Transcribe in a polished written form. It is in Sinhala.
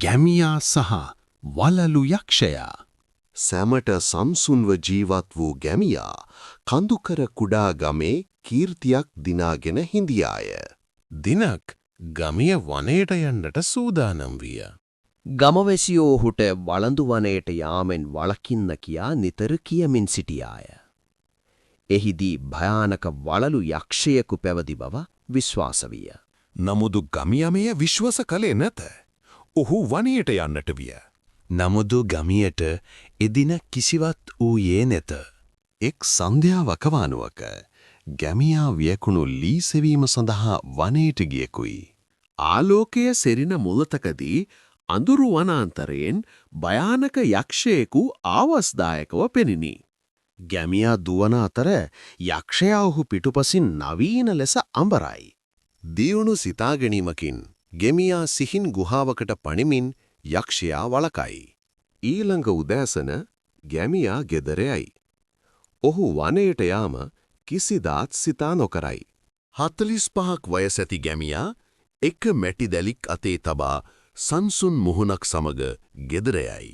ගැමියා සහ වලලු යක්ෂයා. සැමට සම්සුන්ව ජීවත් වූ ගැමියා කඳුකර කුඩා ගමේ කීර්තියක් දිනාගෙන හිඳියාය. දිනක් ගමිය වනයට යන්නට සූදානම් විය. ගමවැසියෝ ඔහුට වළඳු වනයට යාමෙන් වළකින්න කියා නිතර කියමින් සිටියාය. එහිදී භයානක වලලු යක්ෂයෙකු පැවති බව විශ්වාස විය. නමුදු ගමියමය විශ්වාස කළේ නැත. ඔහු වනයට යන්නට විය. නමුදු ගමියට එදින කිසිවත් වූයේ නැත. එක් සන්ධ්‍යා වකවානුවක ගැමියා වියකුණු ලී සෙවීම සඳහා වනයට ගියකුයි. ආලෝකය සෙරින මුලතකදී අඳුරු වනාන්තරයෙන් භයානක යක්ෂයෙකු ආවස්දායකව පෙනිනි. ගැමියා දුවන අතර යක්ෂයා ඔහු පිටුපසින් නවීන ලෙස අඹරයි. දියුණු සිතා ගැනීමකින් ගැමියා සිහින් ගුහාවකට පණිමින් යක්ෂයා වළකයි. ඊළඟ උදෑසන ගැමියා ගෙදර යයි. ඔහු වනයට යාම කිසිදාත් සිතා නොකරයි. 45ක් වයස ඇති ගැමියා එක මැටි දැලික් අතේ තබා සංසුන් මුහුණක් සමග ගෙදර යයි.